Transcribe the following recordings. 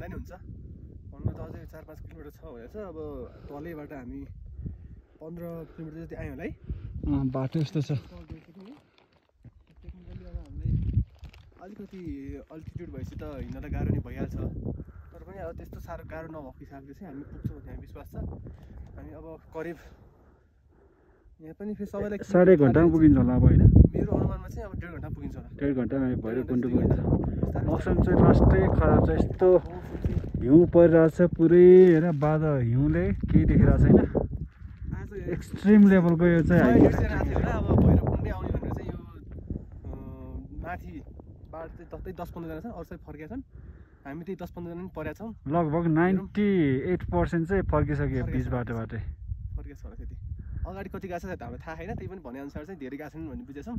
भन्दा नि हुन्छ भन्नु त अझै 4-5 किलोमिटर छ भनेछ अब तलैबाट हामी 15 किलोमिटर जति आयौँ होला है बाटो यस्तो छ टेक्निकली अब हामीलाई अलिकति अल्टिट्युड भएपछि त हिँड्न त गाह्रो नै भइहाल्छ तर पनि अब त्यस्तो साह्रो गाह्रो नभएको हिसाबले चाहिँ हामी पुग्छौँ भन्ने विश्वास छ हामी अब करिब यहाँ पनि फेरि सबैलाई 1.5 घन्टामा पुगिन्छ होला अब होइन मेरो अनुमानमा चाहिँ अब 1.5 घन्टा पुगिन्छ होला 1.5 घन्टामा हामी भैरवकुण्ड पुगिन्छ मौसम चाहिँ लास्टै खराब छ यस्तो हिउँ परिरहेछ पुरै होइन बादल हिउँले केही देखिरहेको छैन एक्सट्रिम लेभलको यो चाहिँ अब भैरवकुण्डै आउने भनेर चाहिँ यो माथि बाट चाहिँ जस्तै 10-15 जना छन् अरू चाहिँ फर्केका छन् हामी त्यही 10-15 जना पनि परेका छौँ लगभग 98% चाहिँ फर्किसक्यो बिच बाटोबाटै फर्केको छ होला त्यति अगाडि कति गएको छ हामीलाई थाहा छैन त्यही पनि भनेअनुसार चाहिँ धेरै गएको छैनन् भन्ने बुझेछौँ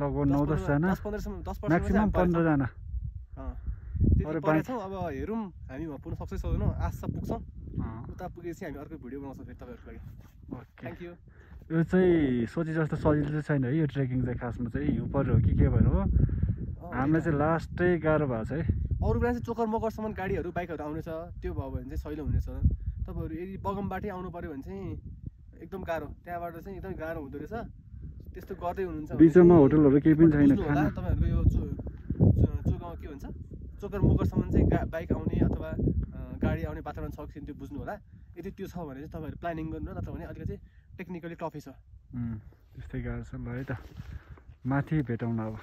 लगभग 9-10 जना 10-15 म्याक्सिमम 15 जना त्यति परेका छौँ अब हेरौँ हामी पुग्न सक्छौँ सक्दैनौँ आशा पुग्छौँ उता पुगेपछि हामी अर्को भिडियो बनाउँछौँ फेरि तपाईँहरूको लागि थ्याङ्क यू यो चाहिँ सोचे जस्तो सजिलो चाहिँ छैन है यो ट्रेकिङ चाहिँ खासमा चाहिँ हिउँ परेर हो कि के भएर हो हामीलाई चाहिँ लास्टै गाह्रो भएको छ है अरू बेला चाहिँ चोकर मकरसम्म गाडीहरू बाइकहरू आउनेछ त्यो भयो भने चाहिँ सहिलो हुनेछ तपाईँहरू यदि बगमबाटै आउनु पऱ्यो भने चाहिँ एकदम गाह्रो त्यहाँबाट चाहिँ एकदम गाह्रो हुँदो रहेछ त्यस्तो गर्दै हुनुहुन्छ बिचमा होटलहरू केही पनि छैन खाना तपाईँहरूको यो चोगाउँ के भन्छ चोकर मकरसम्म चाहिँ बाइक आउने अथवा गाडी आउने वातावरण छ कि त्यो बुझ्नु होला यदि त्यो छ भने चाहिँ तपाईँहरू प्लानिङ गर्नु नत्र भने अलिकति टेक्निकली टफै छ त्यस्तै गाह्रो छ ल है त माथि भेटौँ न अब